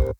Hey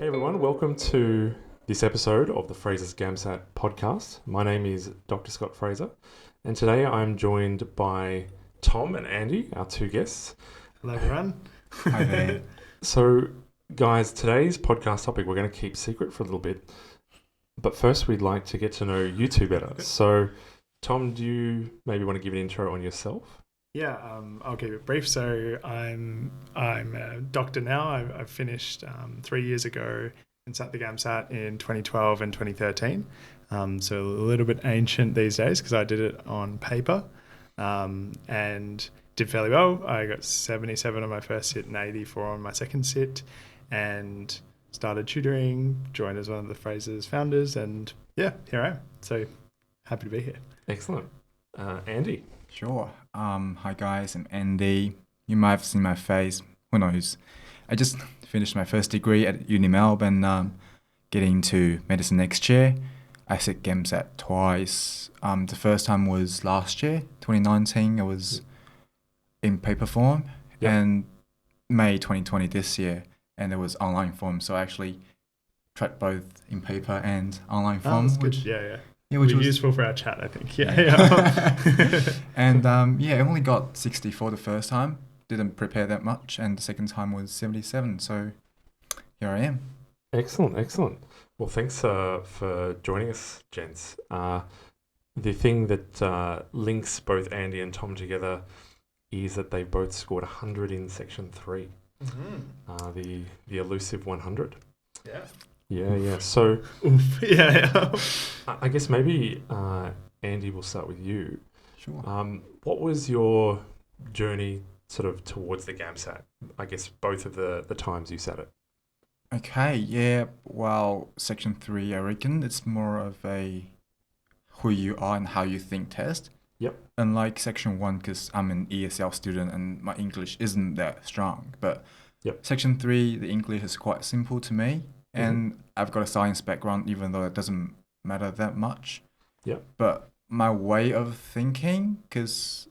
everyone, welcome to this episode of the Fraser's GAMSAT podcast. My name is Dr. Scott Fraser, and today I'm joined by Tom and Andy, our two guests. Hello everyone. Hi there. So, guys, today's podcast topic we're going to keep secret for a little bit, but first we'd like to get to know you two better. So, Tom, do you maybe want to give an intro on yourself? Yeah, I'll keep it brief. So I'm a doctor now. I've finished 3 years ago and sat the GAMSAT in 2012 and 2013. So a little bit ancient these days because I did it on paper and did fairly well. I got 77 on my first sit and 84 on my second sit, and started tutoring, joined as one of the Fraser's founders, and yeah, here I am. So happy to be here. Excellent. Andy? Sure. Hi guys, I'm Andy. You might have seen my face. Who knows? I just finished my first degree at Uni Melbourne, getting into medicine next year. I sit GAMSAT twice. The first time was last year, 2019. It was in paper form, Yep. and May 2020 this year, and it was online form. So I actually tried both in paper and online Oh, form. that's good. Which, Yeah. which Be was useful for our chat, I think. Yeah. And I only got 64 the first time. Didn't prepare that much, and the second time was 77. So here I am. Excellent. Well, thanks for joining us, gents. The thing that links both Andy and Tom together is that they both scored 100 in Section 3, the elusive 100. Yeah. Yeah. So Oof. Yeah. I guess maybe, Andy, we'll start with you. Sure. What was your journey sort of towards the GAMSAT? I guess both of the times you sat it. Okay, yeah. Well, Section 3, I reckon it's more of a who you are and how you think test. Yep. Unlike Section 1, because I'm an ESL student and my English isn't that strong. But Yep. Section 3, the English is quite simple to me. And I've got a science background, even though it doesn't matter that much. Yep. But my way of thinking, because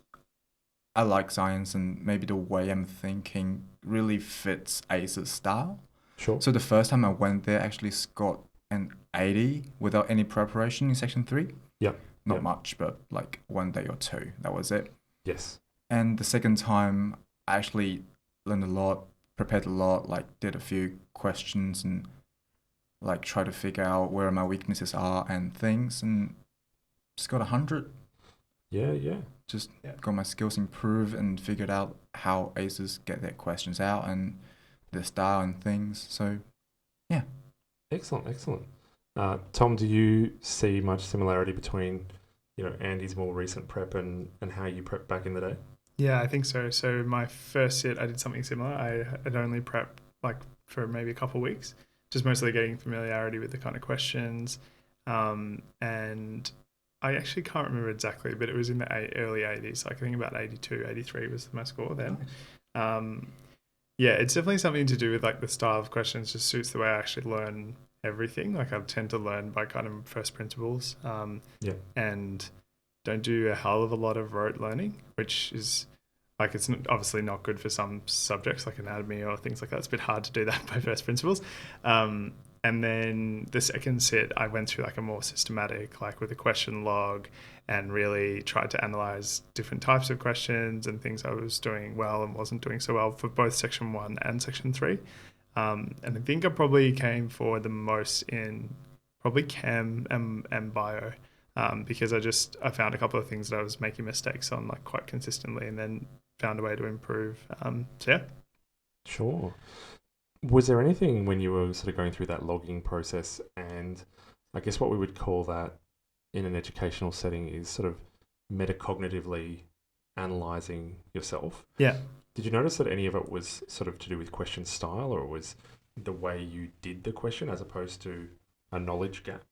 I like science and maybe the way I'm thinking really fits ACE's style. Sure. So the first time I went there, I actually scored an 80 without any preparation in Section 3. Yep. Not Yep. much, but like one day or two. That was it. Yes. And the second time, I actually learned a lot, prepared a lot, like did a few questions and like try to figure out where my weaknesses are and things, and just got 100. Yeah. Just Yeah. got my skills improved and figured out how aces get their questions out and their style and things. So Excellent. Tom, do you see much similarity between, Andy's more recent prep and how you prepped back in the day? Yeah, I think so. So my first sit, I did something similar. I had only prepped like for maybe a couple of weeks, just mostly getting familiarity with the kind of questions. And I actually can't remember exactly, but it was in the early 80s. Like I think about 82, 83 was my score then. Yeah, it's definitely something to do with like the style of questions just suits the way I actually learn everything. Like I tend to learn by kind of first principles. And don't do a hell of a lot of rote learning, which is like it's obviously not good for some subjects like anatomy or things like that. It's a bit hard to do that by first principles. And then the second sit, I went through like a more systematic, like with a question log, and really tried to analyze different types of questions and things I was doing well and wasn't doing so well for both Section 1 and Section 3. And I think I probably came forward the most in probably chem and bio. Because I found a couple of things that I was making mistakes on like quite consistently, and then found a way to improve. So yeah. Sure. Was there anything when you were sort of going through that logging process, and I guess what we would call that in an educational setting is sort of metacognitively analysing yourself? Yeah. Did you notice that any of it was sort of to do with question style, or was the way you did the question as opposed to a knowledge gap?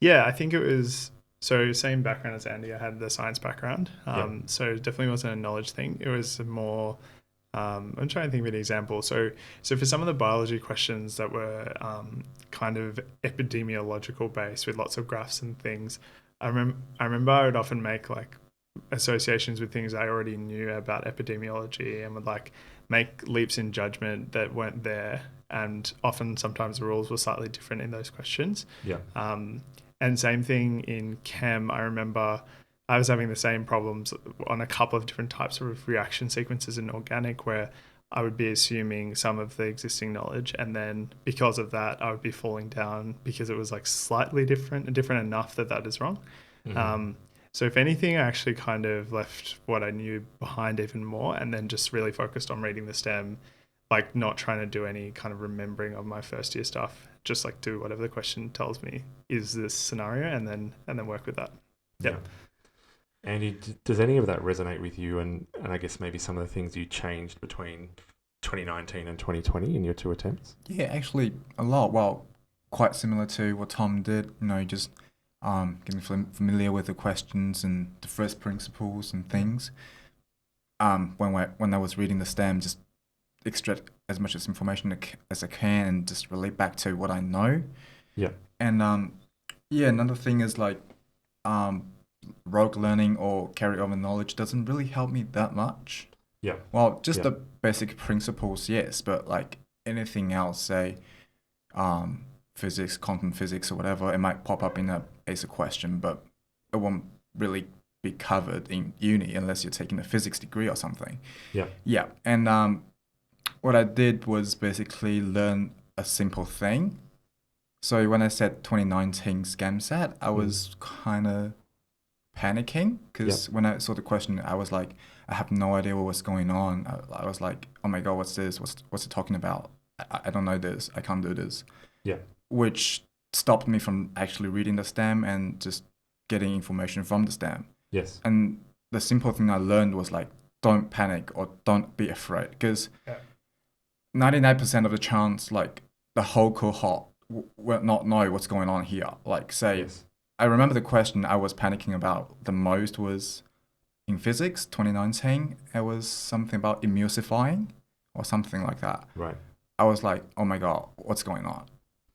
Yeah, I think it was, so same background as Andy. I had the science background. So it definitely wasn't a knowledge thing. It was more, I'm trying to think of an example. So for some of the biology questions that were kind of epidemiological based with lots of graphs and things, I remember I would often make like associations with things I already knew about epidemiology and would like make leaps in judgment that weren't there. And often, sometimes the rules were slightly different in those questions. Yeah. And same thing in chem. I remember I was having the same problems on a couple of different types of reaction sequences in organic, where I would be assuming some of the existing knowledge, and then because of that, I would be falling down because it was like slightly different and different enough that is wrong. So if anything, I actually kind of left what I knew behind even more, and then just really focused on reading the STEM, like not trying to do any kind of remembering of my first year stuff. Just like do whatever the question tells me is this scenario, and then work with that. Yeah. Andy, does any of that resonate with you? And I guess maybe some of the things you changed between 2019 and 2020 in your 2 attempts? Yeah, actually a lot. Well, quite similar to what Tom did. Just getting familiar with the questions and the first principles and things. When I was reading the STEM, just extract as much as information as I can and just relate back to what I know. Yeah. And another thing is like rote learning or carryover knowledge doesn't really help me that much. Yeah. Well, just the basic principles, yes, but like anything else, say physics, quantum physics or whatever, it might pop up in a ACE question, but it won't really be covered in uni unless you're taking a physics degree or something. Yeah. Yeah. And what I did was basically learn a simple thing. So when I said 2019's GAMSAT, I was kind of panicking because when I saw the question, I was like, I have no idea what was going on. I was like, oh my God, what's this? What's it talking about? I don't know this. I can't do this. Yeah. Which stopped me from actually reading the STEM and just getting information from the STEM. Yes. And the simple thing I learned was like, don't panic or don't be afraid, because 99% of the chance, like the whole cohort will not know what's going on here. Like say, I remember the question I was panicking about the most was in physics 2019. It was something about emulsifying or something like that. Right. I was like, oh my God, what's going on?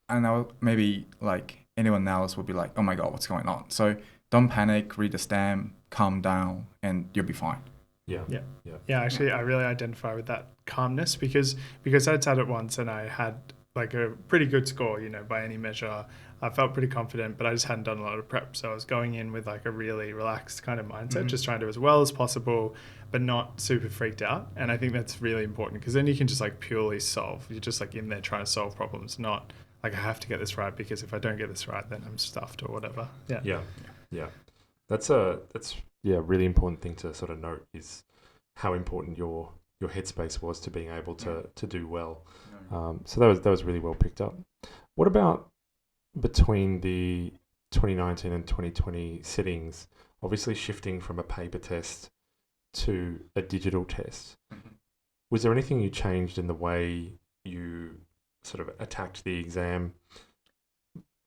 And maybe like anyone else would be like, oh my God, what's going on? So don't panic, read the STEM, calm down, and you'll be fine. Yeah. Actually, I really identify with that calmness because I'd sat it once and I had like a pretty good score, by any measure. I felt pretty confident, but I just hadn't done a lot of prep. So I was going in with like a really relaxed kind of mindset, just trying to do as well as possible, but not super freaked out. And I think that's really important because then you can just like purely solve. You're just like in there trying to solve problems, not like I have to get this right because if I don't get this right, then I'm stuffed or whatever. Yeah. That's a really important thing to sort of note is how important your headspace was to being able to do well. So that was really well picked up. What about between the 2019 and 2020 settings, obviously shifting from a paper test to a digital test? Was there anything you changed in the way you sort of attacked the exam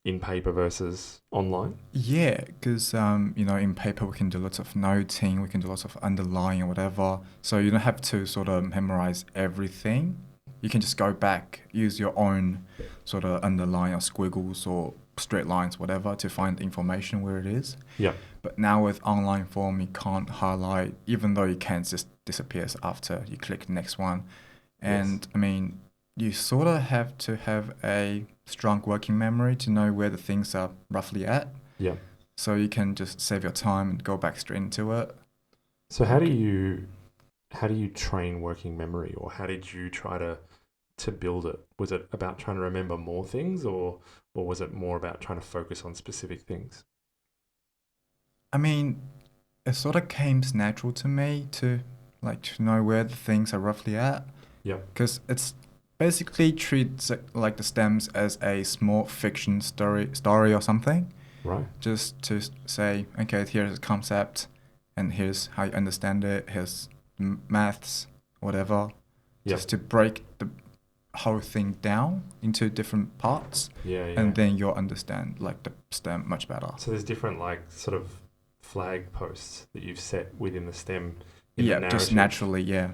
in paper versus online? Yeah, because in paper we can do lots of noting, we can do lots of underlying or whatever. So you don't have to sort of memorize everything. You can just go back, use your own sort of underline or squiggles or straight lines, whatever, to find information where it is. Yeah. But now with online form, you can't highlight, even though you can, just disappears after you click next one. And I mean, you sort of have to have a strong working memory to know where the things are roughly at. Yeah. So you can just save your time and go back straight into it. So how do you train working memory, or how did you try to build it? Was it about trying to remember more things, or was it more about trying to focus on specific things? I mean, it sort of came natural to me to know where the things are roughly at. Yeah. Because it's basically treats like the stems as a small fiction story or something. Right. Just to say, okay, here's a concept, and here's how you understand it. Here's maths, whatever. Yep. Just to break the whole thing down into different parts. Yeah. And then you'll understand like the STEM much better. So there's different like sort of flag posts that you've set within the STEM. In the narrative. Just naturally, yeah.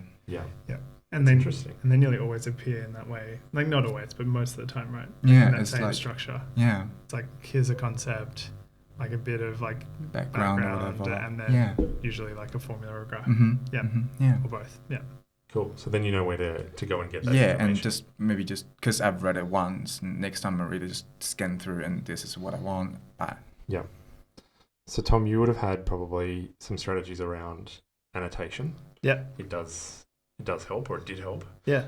And then interesting. And they nearly always appear in that way. Like not always, but most of the time, right? Yeah. In that same structure. Yeah. It's like here's a concept, like a bit of like background or whatever. and then usually like a formula or a graph. Yeah. Yeah. Or both. Yeah. Cool. So then you know where to go and get that and information. maybe just because I've read it once, next time I really just scan through and this is what I want. Yeah. So Tom, you would have had probably some strategies around annotation. Yeah. It does help, or it did help. Yeah.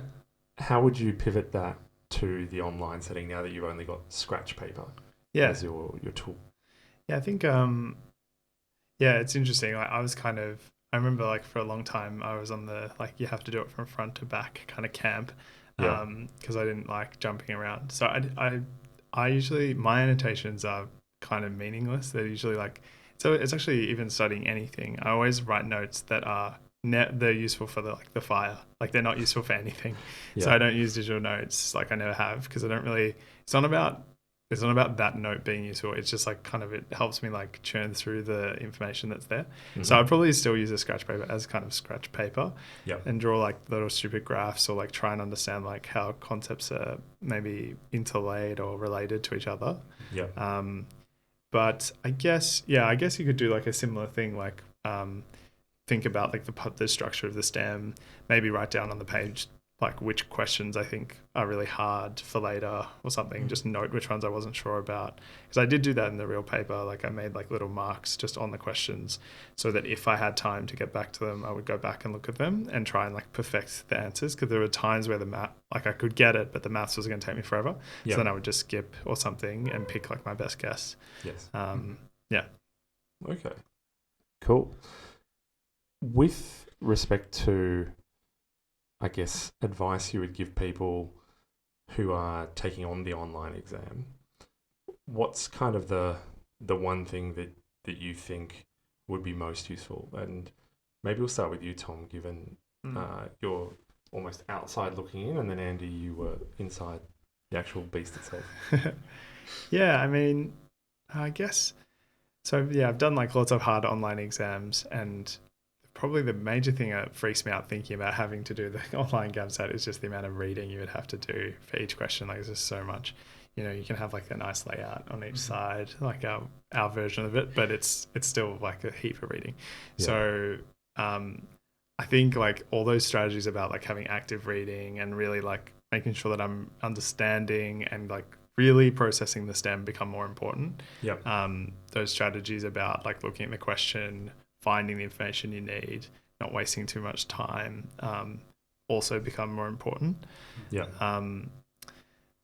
How would you pivot that to the online setting now that you've only got scratch paper as your tool? Yeah, I think it's interesting. I remember like for a long time I was on the like you have to do it from front to back kind of camp because I didn't like jumping around. So I usually, my annotations are kind of meaningless. They're usually like, so it's actually even studying anything. I always write notes that are they're useful for the fire. Like they're not useful for anything. Yeah. So I don't use digital notes, like I never have, because I don't really, it's not about that note being useful. It's just like kind of, it helps me like churn through the information that's there. Mm-hmm. So I'd probably still use a scratch paper as kind of scratch paper and draw like little stupid graphs or like try and understand like how concepts are maybe interlaid or related to each other. Yeah. But I guess you could do like a similar thing, like think about like the structure of the stem, maybe write down on the page like which questions I think are really hard for later or something. Just note which ones I wasn't sure about, because I did do that in the real paper. Like I made like little marks just on the questions so that if I had time to get back to them, I would go back and look at them and try and like perfect the answers, because there were times where the math, like I could get it but the maths was going to take me forever. So then I would just skip or something and pick like my best guess. Yes. Okay, cool. With respect to, I guess, advice you would give people who are taking on the online exam, what's kind of the one thing that you think would be most useful? And maybe we'll start with you, Tom, given you're almost outside looking in, and then Andy, you were inside the actual beast itself. Yeah, I mean, I guess, so yeah, I've done like lots of hard online exams, and probably the major thing that freaks me out thinking about having to do the online GAMSAT is just the amount of reading you would have to do for each question. Like, there's just so much. You know, you can have like a nice layout on each side, like our version of it, but it's still like a heap of reading. Yeah. So I think like all those strategies about like having active reading and really like making sure that I'm understanding and like really processing the STEM become more important. Yeah. Those strategies about like looking at the question, finding the information you need, not wasting too much time, also become more important. Yeah.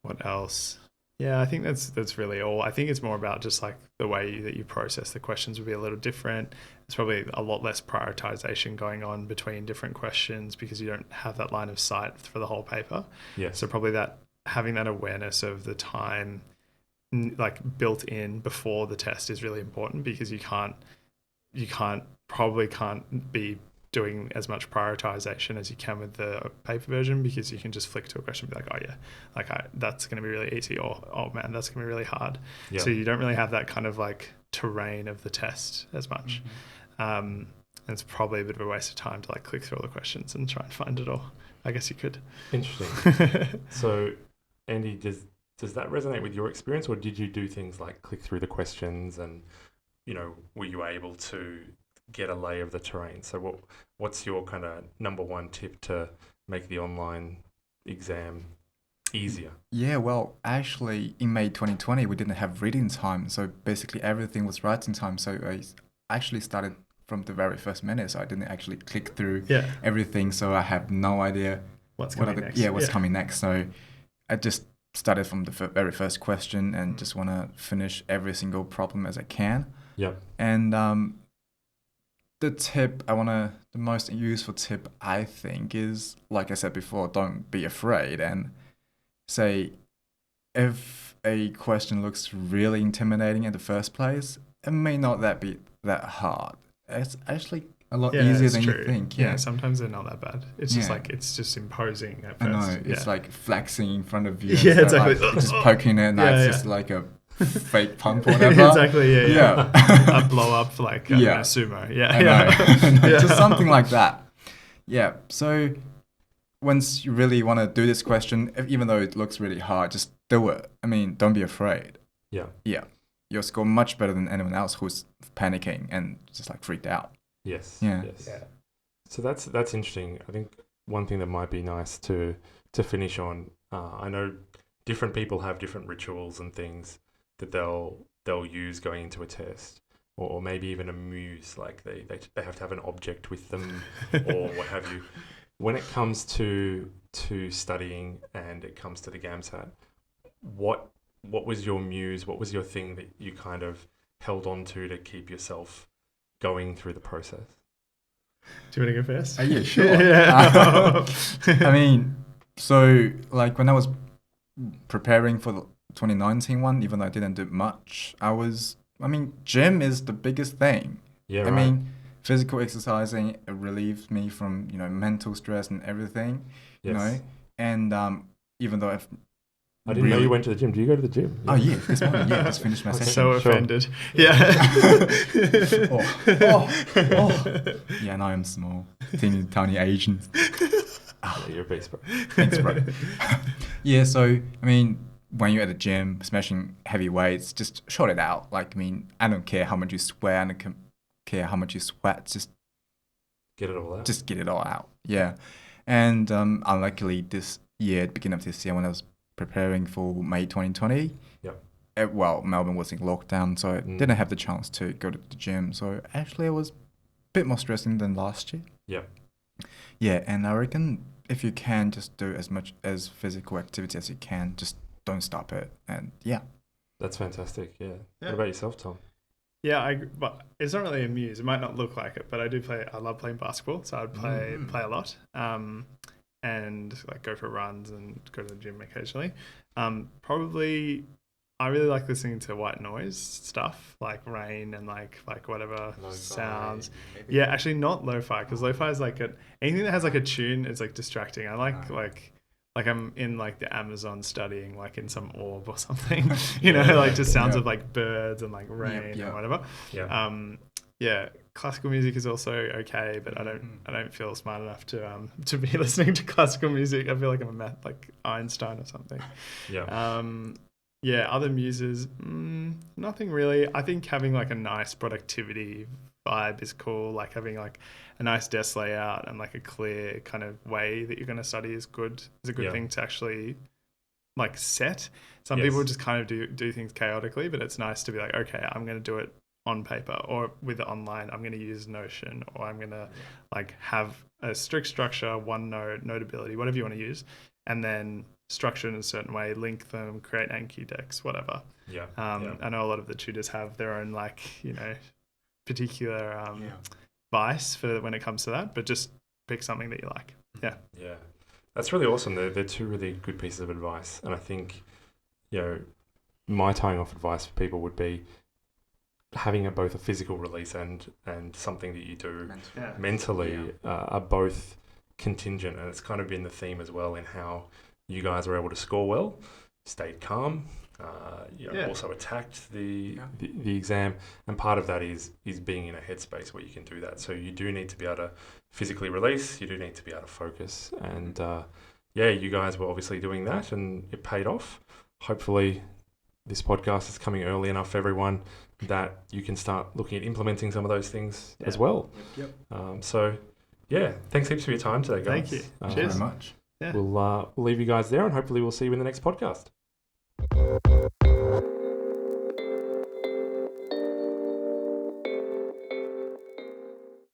What else? Yeah, I think that's really all. I think it's more about just like the way that you process the questions would be a little different. There's probably a lot less prioritization going on between different questions because you don't have that line of sight for the whole paper. Yeah. So probably that having that awareness of the time like built in before the test is really important, because you probably can't be doing as much prioritization as you can with the paper version, because you can just flick to a question and be like, oh yeah, like that's going to be really easy, or oh man, that's going to be really hard. Yep. So you don't really have that kind of like terrain of the test as much. And it's probably a bit of a waste of time to like click through all the questions and try and find it all. I guess you could. Interesting. So Andy, does that resonate with your experience, or did you do things like click through the questions and, you know, were you able to get a lay of the terrain? So what's your kind of number one tip to make the online exam easier? Yeah, well, actually in May 2020, we didn't have reading time. So basically everything was writing time. So I actually started from the very first minute. So I didn't actually click through everything. So I have no idea what's coming next. So I just started from the very first question and just want to finish every single problem as I can. Yeah. And the most useful tip I think is, like I said before, don't be afraid, and say if a question looks really intimidating in the first place, it may not be that hard. It's actually a lot easier than you think. Yeah, sometimes they're not that bad. It's just like, it's just imposing at first. I know, it's like flexing in front of you. Yeah, exactly. Like, just poking it, and it's just like a fake pump or whatever. Exactly, yeah. A blow up like a sumo. Just something like that. Yeah, so once you really want to do this question, even though it looks really hard, just do it. I mean, don't be afraid. Yeah. Yeah. your score much better than anyone else who's panicking and just like freaked out. Yes. Yeah. Yes. So that's interesting. I think one thing that might be nice to finish on. I know different people have different rituals and things that they'll use going into a test, or maybe even a muse, like they have to have an object with them or what have you. When it comes to studying and it comes to the GAMSAT, what was your muse? What was your thing that you kind of held on to keep yourself going through the process? Do you want to go first? Yeah, sure. Yeah. I mean, so like when I was preparing for the 2019 one, even though I didn't do much, gym is the biggest thing. Yeah, I right. mean, physical exercising, it relieves me from, mental stress and everything, Yes. and even though I didn't know you went to the gym. Do you go to the gym? Oh yeah, this morning, just finished my Okay. session. So Sure. offended. Yeah. Yeah, and I am small, teeny tiny Asian. Yeah, you're a beast, bro. Thanks, bro. Yeah, so I mean, when you're at the gym, smashing heavy weights, just short it out. Like, I mean, I don't care how much you swear, I don't care how much you sweat. Just Get it all out. just get it all out. Yeah, and unluckily this year, beginning of this year, when I was preparing for May 2020. Yep. Melbourne was in lockdown, so I didn't have the chance to go to the gym. So actually, it was a bit more stressing than last year. Yep. Yeah, and I reckon if you can, just do as much as physical activity as you can. Just don't stop it. And yeah. That's fantastic. Yeah. Yeah. What about yourself, Tom? Yeah, but it's not really a muse. It might not look like it, but I do play. I love playing basketball, so I'd play a lot, and like go for runs and go to the gym occasionally. Probably, I really like listening to white noise stuff, like rain and like whatever Lo-fi, sounds. maybe? Yeah, actually not lo-fi, because lo-fi is like anything that has like a tune is like distracting. I like I'm in like the Amazon studying like in some orb or something, like just sounds of like birds and like rain and whatever. Yeah. Classical music is also okay, but I don't feel smart enough to be listening to classical music. I feel like I'm like Einstein or something. Yeah. Other muses, nothing really. I think having like a nice productivity vibe is cool. Like having like a nice desk layout and like a clear kind of way that you're going to study is good. Is a good thing to actually like set. Some people just kind of do things chaotically, but it's nice to be like, okay, I'm going to do it on paper, or with it online, I'm going to use Notion, or I'm going to like have a strict structure, OneNote, Notability, whatever you want to use, and then structure in a certain way, link them, create Anki decks, whatever. I know a lot of the tutors have their own like, particular vice for when it comes to that, but just pick something that you like. Yeah. That's really awesome. They're two really good pieces of advice. And I think, my tying off advice for people would be having both a physical release and something that you do mentally are both contingent. And it's kind of been the theme as well in how you guys are able to score well, stayed calm, also attacked the exam, and part of that is being in a headspace where you can do that. So you do need to be able to physically release, you do need to be able to focus, and you guys were obviously doing that, and it paid off. Hopefully this podcast is coming early enough for everyone that you can start looking at implementing some of those things as well. Thanks heaps for your time today, guys. Thank you. Thank you very much. We'll leave you guys there, and hopefully we'll see you in the next podcast.